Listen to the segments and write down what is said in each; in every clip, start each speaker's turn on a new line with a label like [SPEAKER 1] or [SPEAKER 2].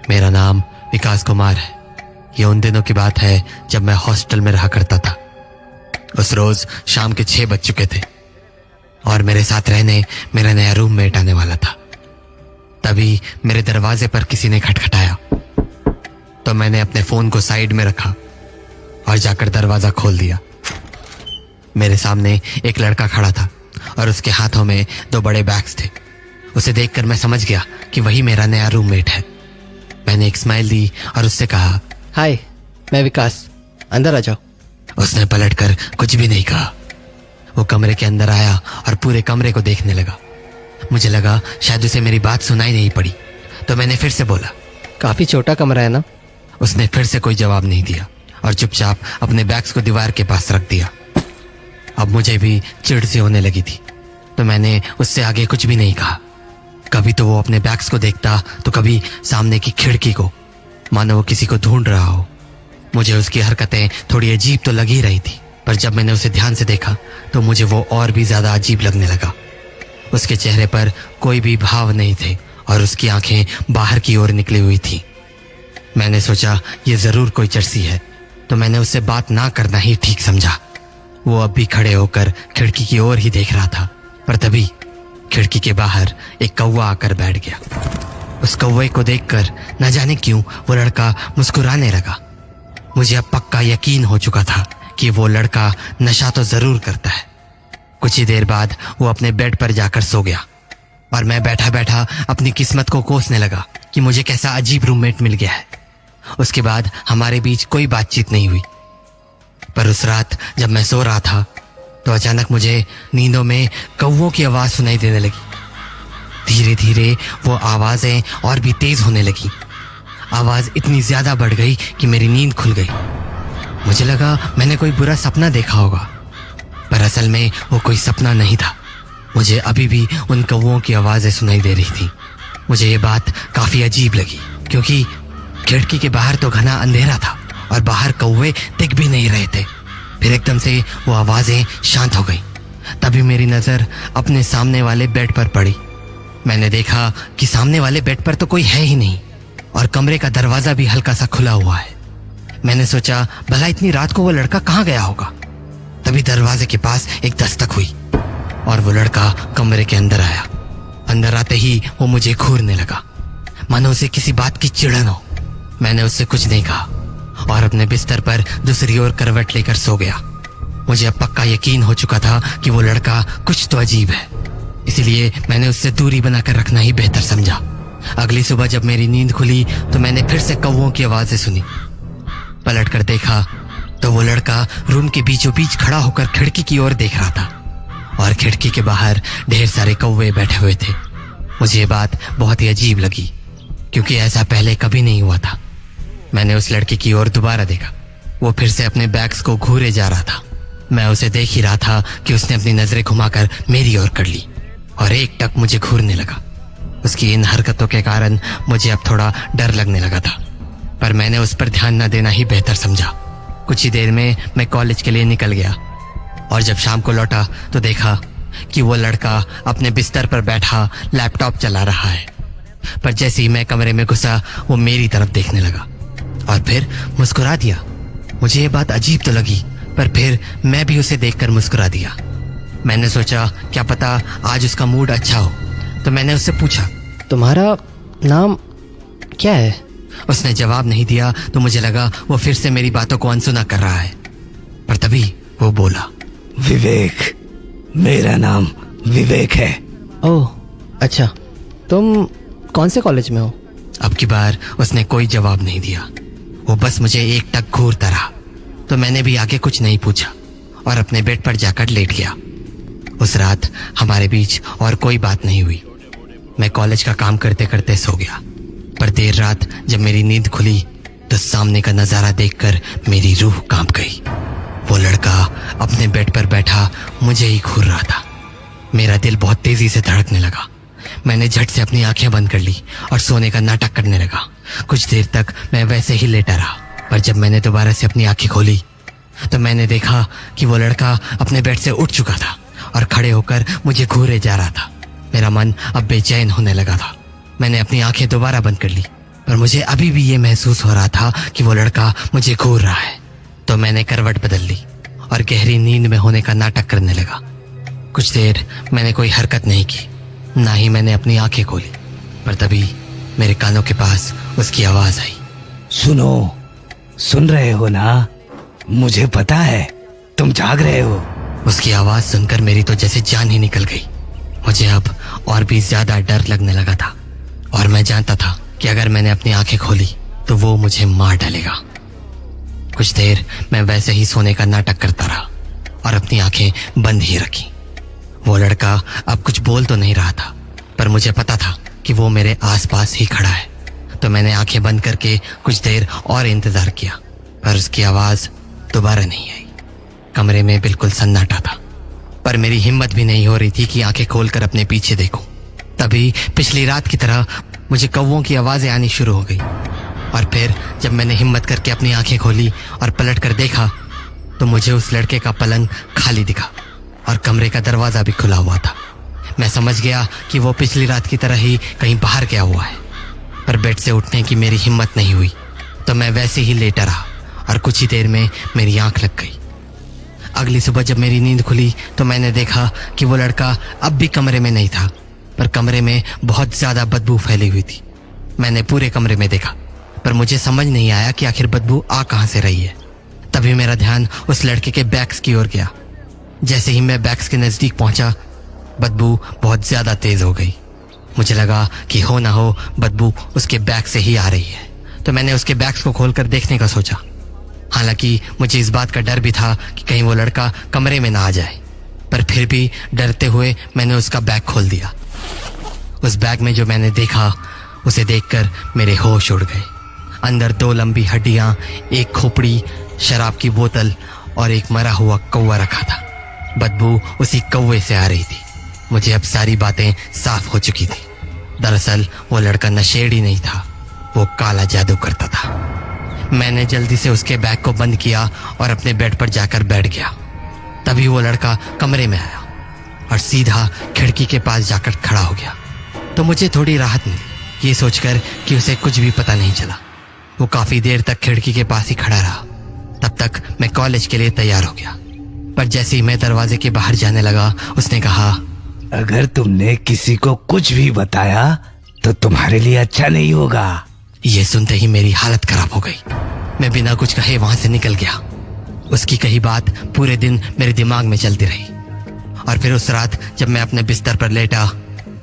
[SPEAKER 1] मेरा नाम विकास कुमार है। ये उन दिनों की बात है जब मैं हॉस्टल में रहा करता था। उस रोज शाम के 6 बज चुके थे और मेरे साथ रहने मेरा नया रूममेट आने वाला था। तभी मेरे दरवाजे पर किसी ने खटखटाया, तो मैंने अपने फोन को साइड में रखा और जाकर दरवाजा खोल दिया। मेरे सामने एक लड़का खड़ा था और उसके हाथों में 2 बड़े बैग्स थे। उसे देखकर मैं समझ गया कि वही मेरा नया रूममेट है। मैंने एक स्माइल दी और उससे कहा,
[SPEAKER 2] हाय, मैं विकास, अंदर आ जाओ।
[SPEAKER 1] उसने पलटकर कुछ भी नहीं कहा। वो कमरे के अंदर आया और पूरे कमरे को देखने लगा। मुझे लगा शायद उसे मेरी बात सुनाई नहीं पड़ी, तो मैंने फिर से बोला,
[SPEAKER 2] काफी छोटा कमरा है ना?
[SPEAKER 1] उसने फिर से कोई जवाब नहीं दिया और चुपचाप अपने बैग्स को दीवार के पास रख दिया। अब मुझे भी चिढ़ सी होने लगी थी, तो मैंने उससे आगे कुछ भी नहीं कहा। कभी तो वो अपने बैग्स को देखता, तो कभी सामने की खिड़की को, मानो वो किसी को ढूंढ रहा हो। मुझे उसकी हरकतें थोड़ी अजीब तो लग ही रही थी, पर जब मैंने उसे ध्यान से देखा तो मुझे वो और भी ज्यादा अजीब लगने लगा। उसके चेहरे पर कोई भी भाव नहीं थे और उसकी आंखें बाहर की ओर निकली हुई थी। मैंने सोचा ये जरूर कोई चर्सी है, तो मैंने उससे बात ना करना ही ठीक समझा। वो अब भी खड़े होकर खिड़की की ओर ही देख रहा था, पर तभी खिड़की के बाहर एक कौवा आकर बैठ गया। उस कौवे को देखकर न जाने क्यों वो लड़का मुस्कुराने लगा। मुझे अब पक्का यकीन हो चुका था कि वो लड़का नशा तो जरूर करता है। कुछ ही देर बाद वो अपने बेड पर जाकर सो गया और मैं बैठा बैठा अपनी किस्मत को कोसने लगा कि मुझे कैसा अजीब रूममेट मिल गया है। उसके बाद हमारे बीच कोई बातचीत नहीं हुई, पर उस रात जब मैं सो रहा था तो अचानक मुझे नींदों में कौवों की आवाज सुनाई देने लगी। धीरे धीरे वो आवाजें और भी तेज होने लगी। आवाज इतनी ज्यादा बढ़ गई कि मेरी नींद खुल गई। मुझे लगा मैंने कोई बुरा सपना देखा होगा, पर असल में वो कोई सपना नहीं था। मुझे अभी भी उन कौवों की आवाजें सुनाई दे रही थी। मुझे ये बात काफी अजीब लगी, क्योंकि खिड़की के बाहर तो घना अंधेरा था और बाहर कौवे दिख भी नहीं रहे थे। फिर एकदम से वो आवाजें शांत हो गई। तभी मेरी नजर अपने सामने वाले बेड पर पड़ी। मैंने देखा कि सामने वाले बेड पर तो कोई है ही नहीं और कमरे का दरवाजा भी हल्का सा खुला हुआ है। मैंने सोचा भला इतनी रात को वो लड़का कहाँ गया होगा। तभी दरवाजे के पास एक दस्तक हुई और वो लड़का कमरे के अंदर आया। अंदर आते ही वो मुझे घूरने लगा, मानो उसे किसी बात की चिढ़न हो। मैंने उससे कुछ नहीं कहा और अपने बिस्तर पर दूसरी ओर करवट लेकर सो गया। मुझे अब पक्का यकीन हो चुका था कि वो लड़का कुछ तो अजीब है, इसलिए मैंने उससे दूरी बनाकर रखना ही बेहतर समझा। अगली सुबह जब मेरी नींद खुली तो मैंने फिर से कौवों की आवाजें सुनी। पलट कर देखा तो वो लड़का रूम के बीचों बीच खड़ा होकर खिड़की की ओर देख रहा था और खिड़की के बाहर ढेर सारे कौवे बैठे हुए थे। मुझे ये बात बहुत ही अजीब लगी, क्योंकि ऐसा पहले कभी नहीं हुआ था। मैंने उस लड़के की ओर दोबारा देखा। वो फिर से अपने बैग्स को घूरे जा रहा था। मैं उसे देख ही रहा था कि उसने अपनी नजरें घुमाकर मेरी ओर कर ली और एक टक मुझे घूरने लगा। उसकी इन हरकतों के कारण मुझे अब थोड़ा डर लगने लगा था, पर मैंने उस पर ध्यान न देना ही बेहतर समझा। कुछ ही देर में मैं कॉलेज के लिए निकल गया और जब शाम को लौटा तो देखा कि वो लड़का अपने बिस्तर पर बैठा लैपटॉप चला रहा है। पर जैसे ही मैं कमरे में घुसा वो मेरी तरफ देखने लगा और फिर मुस्कुरा दिया। मुझे ये बात अजीब तो लगी, पर फिर मैं भी उसे देखकर मुस्कुरा दिया। मैंने सोचा क्या पता आज उसका मूड अच्छा हो, तो मैंने उससे पूछा,
[SPEAKER 2] तुम्हारा नाम क्या है?
[SPEAKER 1] उसने जवाब नहीं दिया, तो मुझे लगा वो फिर से मेरी बातों को अनसुना कर रहा है। पर तभी वो बोला,
[SPEAKER 3] विवेक, मेरा नाम विवेक है।
[SPEAKER 2] ओह अच्छा, तुम कौन से कॉलेज में हो?
[SPEAKER 1] अब की बार उसने कोई जवाब नहीं दिया। वो बस मुझे एक टक घूरता रहा, तो मैंने भी आगे कुछ नहीं पूछा और अपने बेड पर जाकर लेट गया। उस रात हमारे बीच और कोई बात नहीं हुई। मैं कॉलेज का काम करते करते सो गया, पर देर रात जब मेरी नींद खुली तो सामने का नजारा देखकर मेरी रूह कांप गई। वो लड़का अपने बेड पर बैठा मुझे ही घूर रहा था। मेरा दिल बहुत तेजी से धड़कने लगा। मैंने झट से अपनी आंखें बंद कर ली और सोने का नाटक करने लगा। कुछ देर तक मैं वैसे ही लेटा रहा, पर जब मैंने दोबारा से अपनी आंखें खोली तो मैंने देखा कि वो लड़का अपने बेड से उठ चुका था और खड़े होकर मुझे घूरे जा रहा था। मेरा मन अब बेचैन होने लगा था। मैंने अपनी आंखें दोबारा बंद कर ली पर मुझे अभी भी ये महसूस हो रहा था कि वो लड़का मुझे घूर रहा है। तो मैंने करवट बदल ली और गहरी नींद में होने का नाटक करने लगा। कुछ देर मैंने कोई हरकत नहीं की, ना ही मैंने अपनी आंखें खोली, पर तभी मेरे कानों के पास उसकी आवाज आई।
[SPEAKER 3] सुनो, सुन रहे हो ना? मुझे पता है तुम जाग रहे हो।
[SPEAKER 1] उसकी आवाज सुनकर मेरी तो जैसे जान ही निकल गई। मुझे अब और भी ज्यादा डर लगने लगा था और मैं जानता था कि अगर मैंने अपनी आंखें खोली तो वो मुझे मार डालेगा। कुछ देर मैं वैसे ही सोने का नाटक करता रहा और अपनी आंखें बंद ही रखी। वो लड़का अब कुछ बोल तो नहीं रहा था, पर मुझे पता था कि वो मेरे आसपास ही खड़ा है। तो मैंने आंखें बंद करके कुछ देर और इंतजार किया, पर उसकी आवाज दोबारा नहीं आई। कमरे में बिल्कुल सन्नाटा था, पर मेरी हिम्मत भी नहीं हो रही थी कि आंखें खोलकर अपने पीछे देखूं। तभी पिछली रात की तरह मुझे कौवों की आवाजें आनी शुरू हो गई और फिर जब मैंने हिम्मत करके अपनी आंखें खोली और पलट कर देखा तो मुझे उस लड़के का पलंग खाली दिखा और कमरे का दरवाजा भी खुला हुआ था। मैं समझ गया कि वो पिछली रात की तरह ही कहीं बाहर गया हुआ है, पर बेड से उठने की मेरी हिम्मत नहीं हुई। तो मैं वैसे ही लेटा रहा और कुछ ही देर में मेरी आंख लग गई। अगली सुबह जब मेरी नींद खुली तो मैंने देखा कि वो लड़का अब भी कमरे में नहीं था, पर कमरे में बहुत ज्यादा बदबू फैली हुई थी। मैंने पूरे कमरे में देखा, पर मुझे समझ नहीं आया कि आखिर बदबू आ कहां से रही है। तभी मेरा ध्यान उस लड़के के बैग्स की ओर गया। जैसे ही मैं बैग्स के नजदीक पहुंचा, बदबू बहुत ज्यादा तेज हो गई। मुझे लगा कि हो ना हो बदबू उसके बैग से ही आ रही है, तो मैंने उसके बैग्स को खोलकर देखने का सोचा। हालांकि मुझे इस बात का डर भी था कि कहीं वो लड़का कमरे में ना आ जाए, पर फिर भी डरते हुए मैंने उसका बैग खोल दिया। उस बैग में जो मैंने देखा उसे देखकर मेरे होश उड़ गए। अंदर 2 लंबी हड्डियां, एक खोपड़ी, शराब की बोतल और एक मरा हुआ कौवा रखा था। बदबू उसी कौवे से आ रही थी। मुझे अब सारी बातें साफ हो चुकी थी। दरअसल वो लड़का नशेड़ी नहीं था, वो काला जादू करता था। मैंने जल्दी से उसके बैग को बंद किया और अपने बेड पर जाकर बैठ गया। तभी वो लड़का कमरे में आया और सीधा खिड़की के पास जाकर खड़ा हो गया। तो मुझे थोड़ी राहत मिली, ये सोचकर कि उसे कुछ भी पता नहीं चला। वो काफी देर तक खिड़की के पास ही खड़ा रहा। तब तक मैं कॉलेज के लिए तैयार हो गया, पर जैसे ही मैं दरवाजे के बाहर जाने लगा उसने कहा,
[SPEAKER 3] अगर तुमने किसी को कुछ भी बताया तो तुम्हारे लिए अच्छा नहीं होगा।
[SPEAKER 1] ये सुनते ही मेरी हालत खराब हो गई। मैं बिना कुछ कहे वहां से निकल गया। उसकी कही बात पूरे दिन मेरे दिमाग में चलती रही और फिर उस रात जब मैं अपने बिस्तर पर लेटा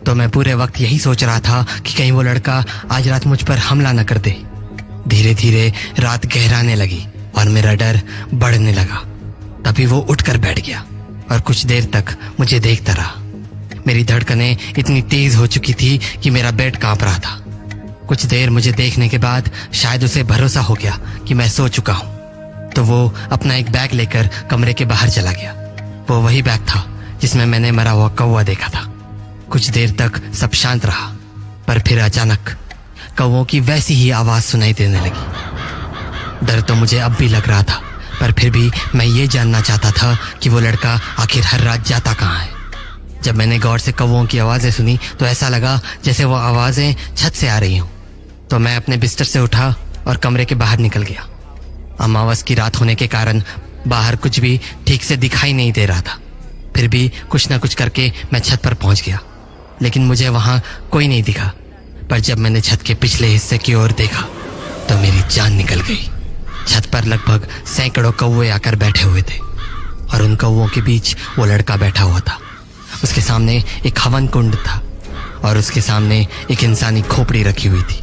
[SPEAKER 1] तो मैं पूरे वक्त यही सोच रहा था कि कहीं वो लड़का आज रात मुझ पर हमला न कर दे। धीरे धीरे रात गहराने लगी और मेरा डर बढ़ने लगा। तभी वो उठकर बैठ गया और कुछ देर तक मुझे देखता रहा। मेरी धड़कनें इतनी तेज हो चुकी थी कि मेरा बेड कांप रहा था। कुछ देर मुझे देखने के बाद शायद उसे भरोसा हो गया कि मैं सो चुका हूं, तो वो अपना एक बैग लेकर कमरे के बाहर चला गया। वो वही बैग था जिसमें मैंने मरा हुआ कौवा देखा था। कुछ देर तक सब शांत रहा, पर फिर अचानक कौवों की वैसी ही आवाज सुनाई देने लगी। डर तो मुझे अब भी लग रहा था, पर फिर भी मैं ये जानना चाहता था कि वो लड़का आखिर हर रात जाता कहाँ है। जब मैंने गौर से कौवों की आवाजें सुनी तो ऐसा लगा जैसे वो आवाजें छत से आ रही हों। तो मैं अपने बिस्तर से उठा और कमरे के बाहर निकल गया। अमावस की रात होने के कारण बाहर कुछ भी ठीक से दिखाई नहीं दे रहा था। फिर भी कुछ ना कुछ करके मैं छत पर पहुंच गया, लेकिन मुझे वहां कोई नहीं दिखा। पर जब मैंने छत के पिछले हिस्से की ओर देखा तो मेरी जान निकल गई। छत पर लगभग सैकड़ों कौवे आकर बैठे हुए थे और उन कौवों के बीच वो लड़का बैठा हुआ था। उसके सामने एक हवन कुंड था और उसके सामने एक इंसानी खोपड़ी रखी हुई थी।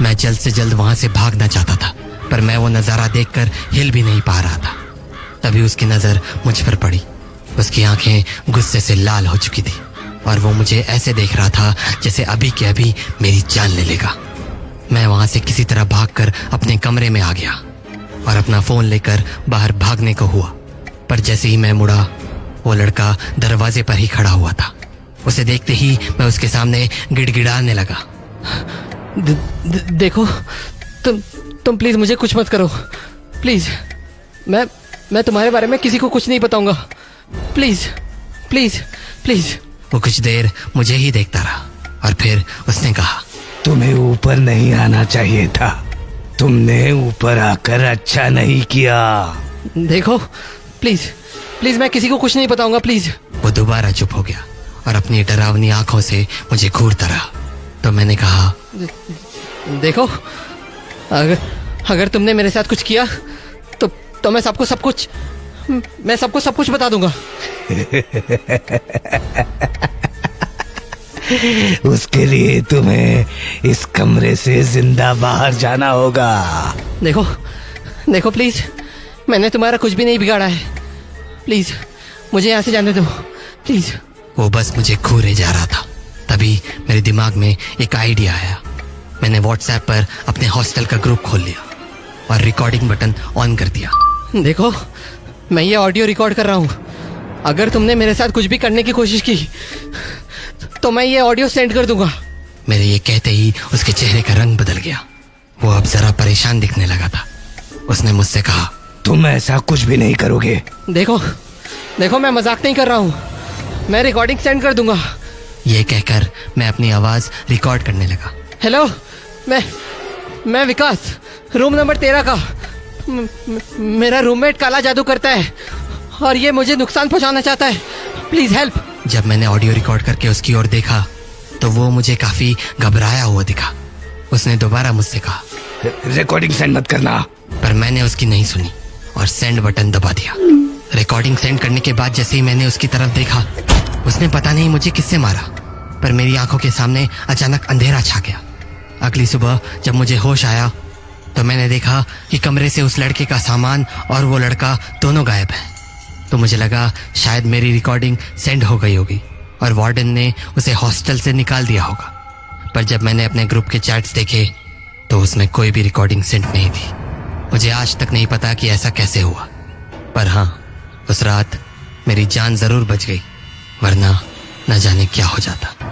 [SPEAKER 1] मैं जल्द से जल्द वहां से भागना चाहता था, पर मैं वो नजारा देखकर हिल भी नहीं पा रहा था। तभी उसकी नजर मुझ पर पड़ी। उसकी आंखें गुस्से से लाल हो चुकी थी और वो मुझे ऐसे देख रहा था जैसे अभी के अभी मेरी जान ले लेगा। मैं वहां से किसी तरह भागकर अपने कमरे में आ गया और अपना फोन लेकर बाहर भागने को हुआ, पर जैसे ही मैं मुड़ा वो लड़का दरवाजे पर ही खड़ा हुआ था। उसे देखते ही मैं उसके सामने गिड़गिड़ाने लगा।
[SPEAKER 2] देखो, तुम प्लीज मुझे कुछ मत करो, प्लीज। मैं तुम्हारे बारे में किसी को कुछ नहीं बताऊंगा, प्लीज प्लीज प्लीज।
[SPEAKER 1] वो कुछ देर मुझे ही देखता रहा और फिर उसने कहा,
[SPEAKER 3] तुम्हें ऊपर नहीं आना चाहिए था। तुमने ऊपर आकर अच्छा नहीं किया।
[SPEAKER 2] देखो प्लीज प्लीज, मैं किसी को कुछ नहीं बताऊंगा, प्लीज।
[SPEAKER 1] वो दोबारा चुप हो गया और अपनी डरावनी आंखों से मुझे घूरता रहा। तो मैंने कहा,
[SPEAKER 2] देखो, अगर तुमने मेरे साथ कुछ किया तो मैं सबको सब कुछ बता दूंगा।
[SPEAKER 3] उसके लिए तुम्हें इस कमरे से जिंदा बाहर जाना होगा।
[SPEAKER 2] देखो प्लीज, मैंने तुम्हारा कुछ भी नहीं बिगाड़ा है। प्लीज मुझे यहाँ से जाने दो, प्लीज।
[SPEAKER 1] वो बस मुझे घूरे जा रहा था। तभी मेरे दिमाग में एक आइडिया आया। मैंने व्हाट्सएप पर अपने हॉस्टल का ग्रुप खोल लिया और रिकॉर्डिंग बटन ऑन कर दिया।
[SPEAKER 2] देखो, मैं ये ऑडियो रिकॉर्ड कर रहा हूँ। अगर तुमने मेरे साथ कुछ भी करने की कोशिश की तो मैं ये ऑडियो सेंड कर दूंगा।
[SPEAKER 1] मेरे ये कहते ही उसके चेहरे का रंग बदल गया। वो अब जरा परेशान दिखने लगा था। उसने मुझसे कहा,
[SPEAKER 3] तुम ऐसा कुछ भी नहीं करोगे।
[SPEAKER 2] देखो मैं मजाक नहीं कर रहा हूँ, मैं रिकॉर्डिंग सेंड कर दूंगा।
[SPEAKER 1] ये कहकर मैं अपनी आवाज रिकॉर्ड करने लगा।
[SPEAKER 2] हेलो, मैं विकास, रूम नंबर 13 का। मेरा रूममेट काला जादू करता है और ये मुझे नुकसान पहुंचाना चाहता है। Please help.
[SPEAKER 1] जब मैंने ऑडियो रिकॉर्ड करके उसकी ओर देखा तो वो मुझे काफी घबराया हुआ दिखा। उसने दोबारा मुझसे कहा,
[SPEAKER 3] रिकॉर्डिंग सेंड मत करना।
[SPEAKER 1] पर मैंने उसकी नहीं सुनी और सेंड बटन दबा दिया। रिकॉर्डिंग सेंड करने के बाद जैसे ही मैंने उसकी तरफ देखा, उसने पता नहीं मुझे किससे मारा, पर मेरी आंखों के सामने अचानक अंधेरा छा गया। अगली सुबह जब मुझे होश आया तो मैंने देखा कि कमरे से उस लड़के का सामान और वो लड़का दोनों गायब हैं। तो मुझे लगा शायद मेरी रिकॉर्डिंग सेंड हो गई होगी और वार्डन ने उसे हॉस्टल से निकाल दिया होगा। पर जब मैंने अपने ग्रुप के चैट्स देखे तो उसमें कोई भी रिकॉर्डिंग सेंड नहीं थी। मुझे आज तक नहीं पता कि ऐसा कैसे हुआ, पर हाँ, उस रात मेरी जान जरूर बच गई, वरना न जाने क्या हो जाता।